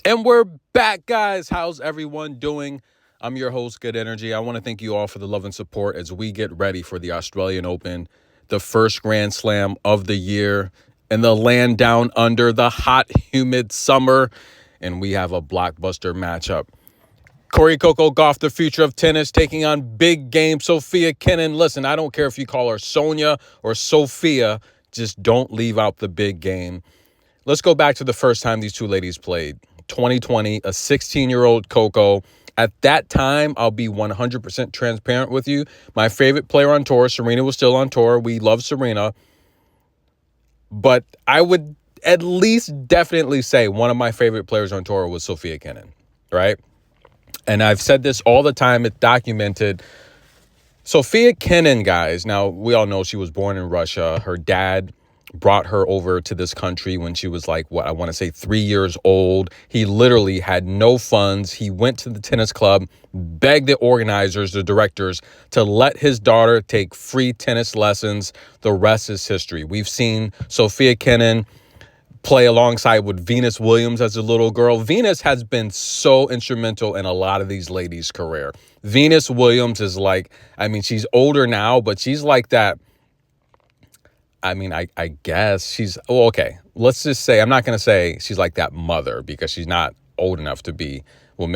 And we're back, guys. How's everyone doing? I'm your host, Good Energy. I want to thank you all for the love and support as we get ready for the Australian Open, the first Grand Slam of the year, in the land down under the hot, humid summer. And we have a blockbuster matchup. Coco Gauff, the future of tennis, taking on big game Sofia Kenin. Listen, I don't care if you call her Sonia or Sofia, just don't leave out the big game. Let's go back to the first time these two ladies played. 2020, a 16-year-old Coco. At that time, I'll be 100% transparent with you. My favorite player on tour, Serena, was still on tour. We love Serena. But I would at least definitely say one of my favorite players on tour was Sofia Kenin, right? And I've said this all the time. It's documented. Sofia Kenin, guys. Now, we all know she was born in Russia. Her dad brought her over to this country when she was like, what I want to say 3 years old. He literally had no funds. He went to the tennis club, begged the organizers, the directors, to let his daughter take free tennis lessons. The rest is history. We've seen Sofia Kenin play alongside with Venus Williams as a little girl. Venus has been so instrumental in a lot of these ladies' career. Venus Williams is like, I mean, she's older now, but she's like that. I mean, I guess she's, well, okay. Let's just say, I'm not going to say she's like that mother because she's not old enough to be, well,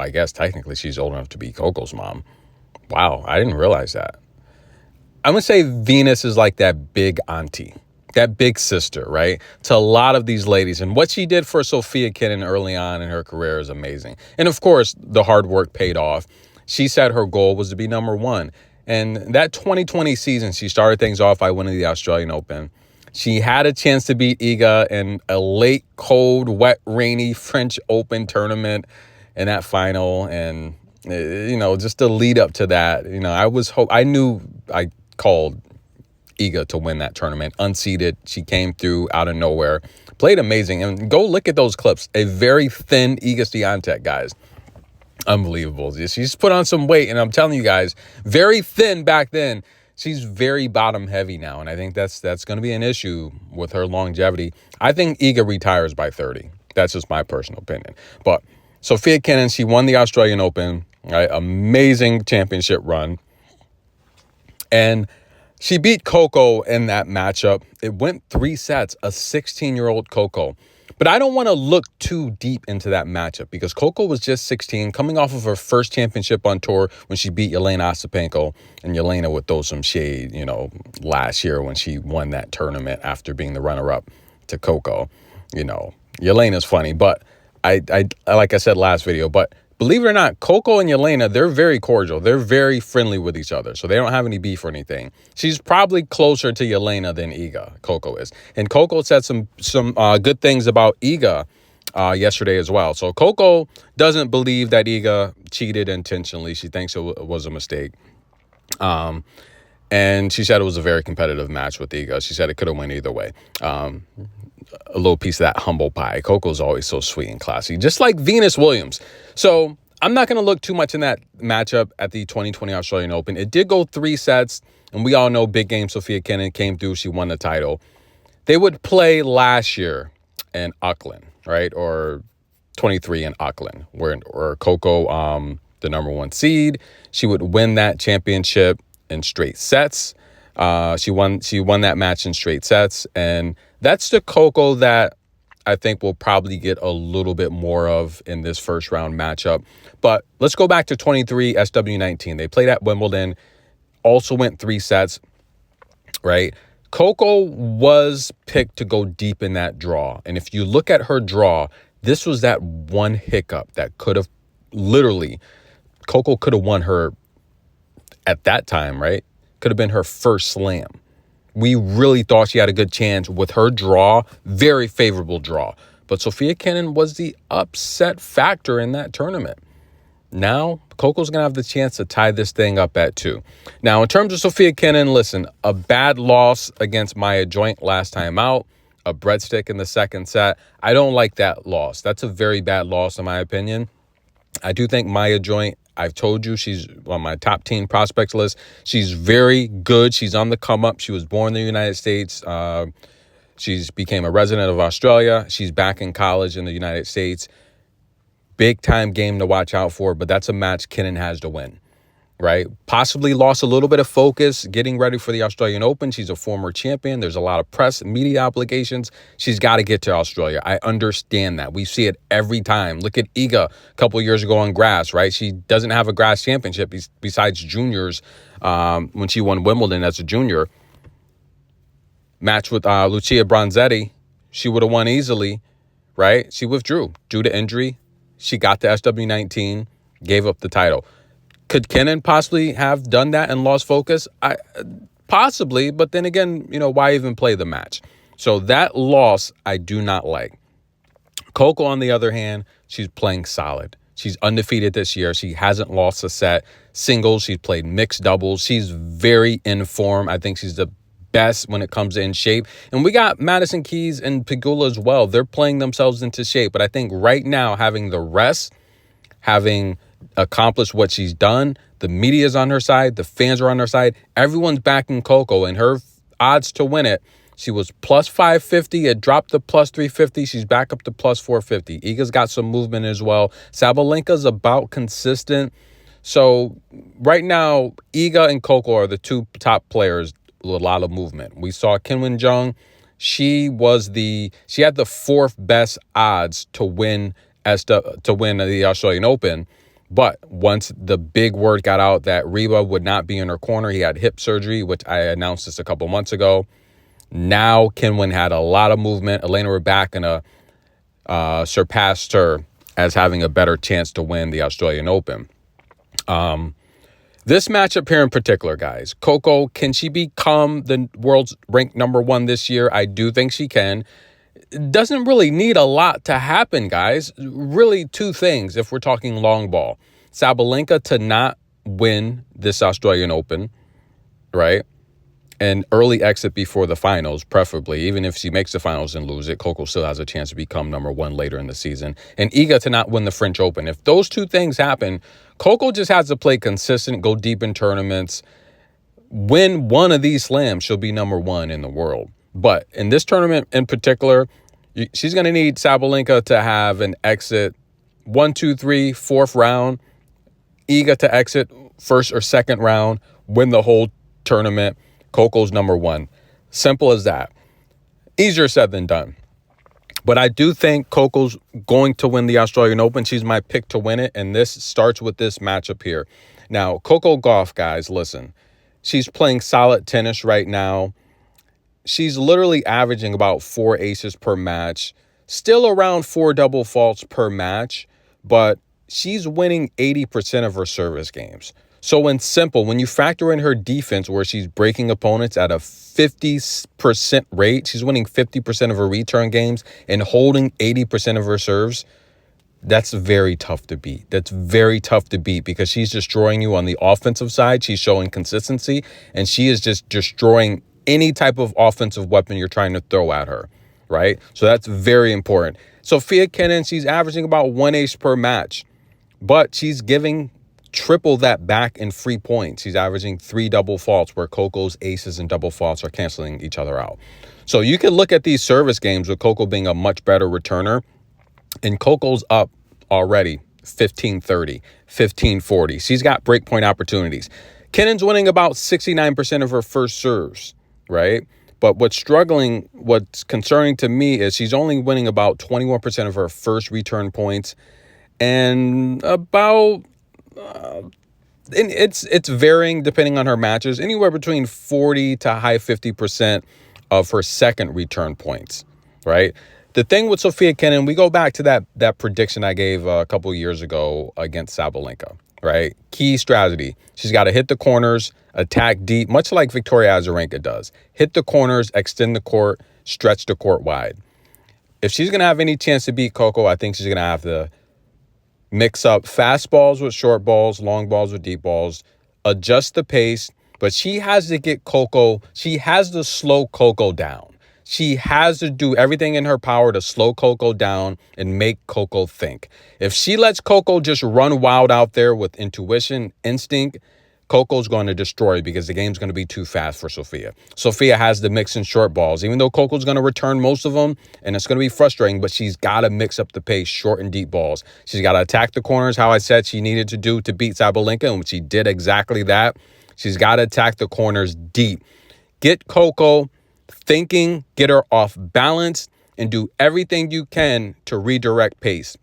I guess technically she's old enough to be Coco's mom. Wow, I didn't realize that. I'm going to say Venus is like that big auntie, that big sister, right? To a lot of these ladies. And what she did for Sofia Kenin early on in her career is amazing. And of course, the hard work paid off. She said her goal was to be number one. And that 2020 season, she started things off by winning the Australian Open. She had a chance to beat Iga in a late, cold, wet, rainy French Open tournament in that final. And, just the lead up to that, I knew I called Iga to win that tournament. Unseeded, she came through out of nowhere, played amazing. And go look at those clips. A very thin Iga Swiatek, guys. Unbelievable. She's put on some weight, and I'm telling you guys, very thin back then. She's very bottom heavy now, and I think that's going to be an issue with her longevity. I think Iga retires by 30. That's just my personal opinion. But Sofia Kenin, she won the Australian Open, right? Amazing championship run, and she beat Coco in that matchup. It went 3 sets, a 16-year-old Coco. But I don't want to look too deep into that matchup because Coco was just 16, coming off of her first championship on tour when she beat Jelena Ostapenko. And Jelena would throw some shade, last year when she won that tournament after being the runner-up to Coco. Jelena's funny, but I like I said last video, but believe it or not, Coco and Jelena, they're very cordial. They're very friendly with each other, so they don't have any beef or anything. She's probably closer to Jelena than Iga, Coco is. And Coco said some good things about Iga yesterday as well. So Coco doesn't believe that Iga cheated intentionally. She thinks it was a mistake. And she said it was a very competitive match with Iga. She said it could have went either way. A little piece of that humble pie. Coco's always so sweet and classy, just like Venus Williams. So I'm not going to look too much in that matchup at the 2020 Australian Open. It did go 3 sets, and we all know big game Sofia Kenin came through. She won the title. They would play last year in Auckland, right? Or 23 in Auckland, where Coco, the number 1 seed, she would win that championship in straight sets. She won that match in straight sets, and that's the Coco that I think we'll probably get a little bit more of in this first round matchup. But let's go back to 23 SW19. They played at Wimbledon, also went 3 sets, right? Coco was picked to go deep in that draw. And if you look at her draw, this was that one hiccup that could have literally, Coco could have won her at that time, right? Could have been her first slam. We really thought she had a good chance with her draw, very favorable draw. But Sofia Kenin was the upset factor in that tournament. Now, Coco's going to have the chance to tie this thing up at 2. Now, in terms of Sofia Kenin, listen, a bad loss against Maya Joint last time out, a breadstick in the second set. I don't like that loss. That's a very bad loss, in my opinion. I do think Maya Joint, I've told you, she's on my top 10 prospects list. She's very good. She's on the come up. She was born in the United States. She's became a resident of Australia. She's back in college in the United States. Big time game to watch out for, but that's a match Kenin has to win, right? Possibly lost a little bit of focus getting ready for the Australian Open. She's a former champion. There's a lot of press and media obligations. She's got to get to Australia. I understand that. We see it every time. Look at Iga a couple of years ago on grass, right? She doesn't have a grass championship besides juniors when she won Wimbledon as a junior. Match with Lucia Bronzetti, she would have won easily, right? She withdrew due to injury. She got to SW19, gave up the title. Could Kenin possibly have done that and lost focus? Possibly, but then again, why even play the match? So that loss, I do not like. Coco, on the other hand, she's playing solid. She's undefeated this year. She hasn't lost a set. Singles, she's played mixed doubles. She's very in form. I think she's the best when it comes to in shape. And we got Madison Keys and Pegula as well. They're playing themselves into shape. But I think right now, having the rest, having accomplished what she's done, the media's on her side, the fans are on her side, everyone's backing Coco, and her odds to win it, she was plus 550. It dropped to plus 350. She's back up to plus 450. Iga's got some movement as well. Sabalenka's about consistent. So right now, Iga and Coco are the two top players with a lot of movement. We saw Kim Jung. She had the fourth best odds to win the Australian Open. But once the big word got out that Reba would not be in her corner, he had hip surgery, which I announced this a couple months ago. Now Kenin had a lot of movement. Elena Rybakina surpassed her as having a better chance to win the Australian Open. This matchup here in particular, guys, Coco, can she become the world's ranked number one this year? I do think she can. It doesn't really need a lot to happen, guys. Really two things if we're talking long ball. Sabalenka to not win this Australian Open, right? An early exit before the finals, preferably. Even if she makes the finals and lose it, Coco still has a chance to become number one later in the season. And Iga to not win the French Open. If those two things happen, Coco just has to play consistent, go deep in tournaments. Win one of these slams, she'll be number one in the world. But in this tournament in particular, she's going to need Sabalenka to have an exit 1, 2, 3, fourth round. Iga to exit first or second round, win the whole tournament. Coco's number one. Simple as that. Easier said than done. But I do think Coco's going to win the Australian Open. She's my pick to win it, and this starts with this matchup here. Now, Coco Gauff, guys, listen. She's playing solid tennis right now. She's literally averaging about 4 aces per match. Still around 4 double faults per match, but she's winning 80% of her service games. So when you factor in her defense where she's breaking opponents at a 50% rate, she's winning 50% of her return games and holding 80% of her serves, that's very tough to beat. That's very tough to beat because she's destroying you on the offensive side. She's showing consistency, and she is just destroying any type of offensive weapon you're trying to throw at her, right? So that's very important. Sofia Kenin, she's averaging about 1 ace per match, but she's giving triple that back in free points. She's averaging 3 double faults where Coco's aces and double faults are canceling each other out. So you can look at these service games with Coco being a much better returner, and Coco's up already 15-30, 15-40. She's got breakpoint opportunities. Kenin's winning about 69% of her first serves, right? But what's concerning to me is she's only winning about 21% of her first return points, and about it's varying depending on her matches, anywhere between 40 to high 50% of her second return points, right? The thing with Sofia Kenin, we go back to that prediction I gave a couple of years ago against Sabalenka, right? Key strategy. She's got to hit the corners, attack deep, much like Victoria Azarenka does. Hit the corners, extend the court, stretch the court wide. If she's going to have any chance to beat Coco, I think she's going to have to mix up fast balls with short balls, long balls with deep balls, adjust the pace, but she has to get Coco, she has to slow Coco down. She has to do everything in her power to slow Coco down and make Coco think. If she lets Coco just run wild out there with intuition, instinct, Coco's going to destroy because the game's going to be too fast for Sofia. Sofia has the mix and short balls, even though Coco's going to return most of them, and it's going to be frustrating, but she's got to mix up the pace, short and deep balls. She's got to attack the corners, how I said she needed to do to beat Sabalenka, and she did exactly that. She's got to attack the corners deep. Get Coco thinking, get her off balance, and do everything you can to redirect pace.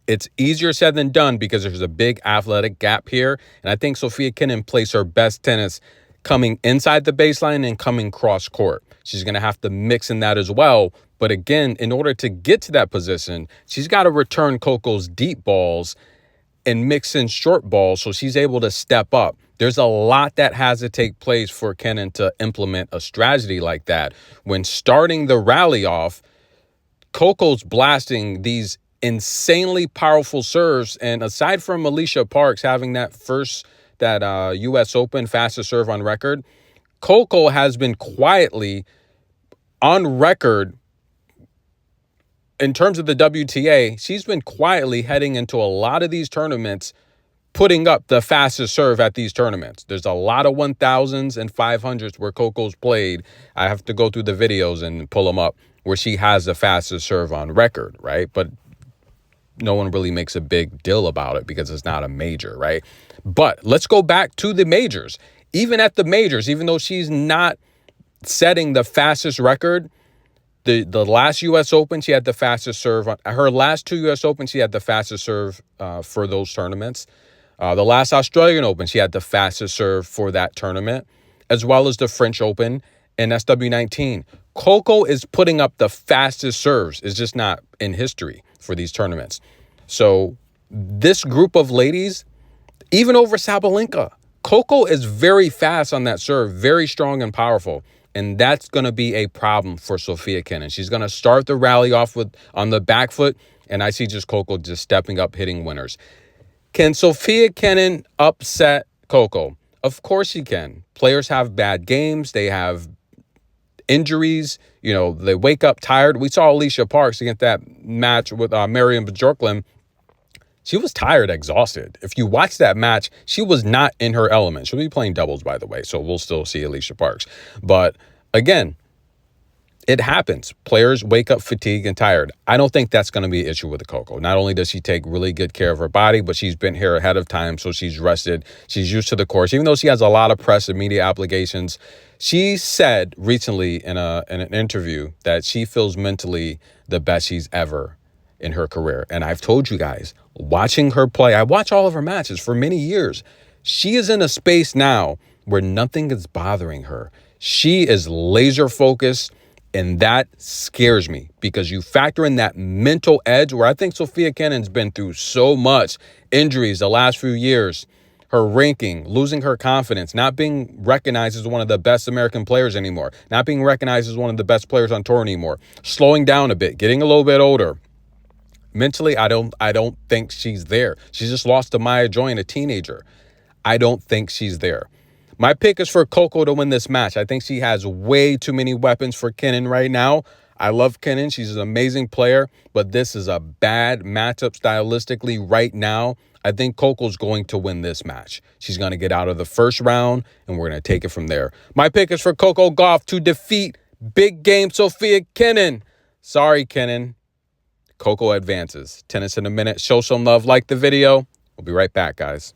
It's easier said than done because there's a big athletic gap here. And I think Sofia Kenin plays her best tennis coming inside the baseline and coming cross court. She's going to have to mix in that as well. But again, in order to get to that position, she's got to return Coco's deep balls and mix in short balls so she's able to step up. There's a lot that has to take place for Kenin to implement a strategy like that. When starting the rally off, Coco's blasting these insanely powerful serves, and aside from Alicia Parks having that U.S. Open fastest serve on record, Coco has been quietly on record in terms of the WTA. She's been quietly heading into a lot of these tournaments, putting up the fastest serve at these tournaments. There's a lot of 1000s and 500s where Coco's played. I have to go through the videos and pull them up where she has the fastest serve on record, right? But no one really makes a big deal about it because it's not a major, right? But let's go back to the majors. Even at the majors, even though she's not setting the fastest record, the last U.S. Open, she had the fastest serve. Her last two U.S. Open, she had the fastest serve for those tournaments. The last Australian Open, she had the fastest serve for that tournament, as well as the French Open and SW19. Coco is putting up the fastest serves. It's just not in history for these tournaments. So this group of ladies, even over Sabalenka, Coco is very fast on that serve, very strong and powerful. And that's going to be a problem for Sofia Kenin. She's going to start the rally off on the back foot, and I see just Coco just stepping up, hitting winners. Can Sofia Kenin upset Coco? Of course she can. Players have bad games. They have injuries. You know, they wake up tired. We saw Alicia Parks against that match with Marion Bjorklund. She was tired, exhausted. If you watch that match, she was not in her element. She'll be playing doubles, by the way, so we'll still see Alicia Parks. But again, it happens. Players wake up fatigued and tired. I don't think that's going to be an issue with the Coco. Not only does she take really good care of her body, but she's been here ahead of time, so she's rested. She's used to the course. Even though she has a lot of press and media obligations, she said recently in an interview that she feels mentally the best she's ever in her career. And I've told you guys, watching her play, I watch all of her matches for many years. She is in a space now where nothing is bothering her. She is laser focused. And that scares me because you factor in that mental edge where I think Sofia Kenin's been through so much injuries the last few years, her ranking, losing her confidence, not being recognized as one of the best American players anymore, not being recognized as one of the best players on tour anymore, slowing down a bit, getting a little bit older. Mentally, I don't think she's there. She just lost to Maya Joy, a teenager. I don't think she's there. My pick is for Coco to win this match. I think she has way too many weapons for Kenin right now. I love Kenin. She's an amazing player, but this is a bad matchup stylistically right now. I think Coco's going to win this match. She's going to get out of the first round, and we're going to take it from there. My pick is for Coco Gauff to defeat big game Sofia Kenin. Sorry, Kenin. Coco advances. Tennis in a minute. Show some love. Like the video. We'll be right back, guys.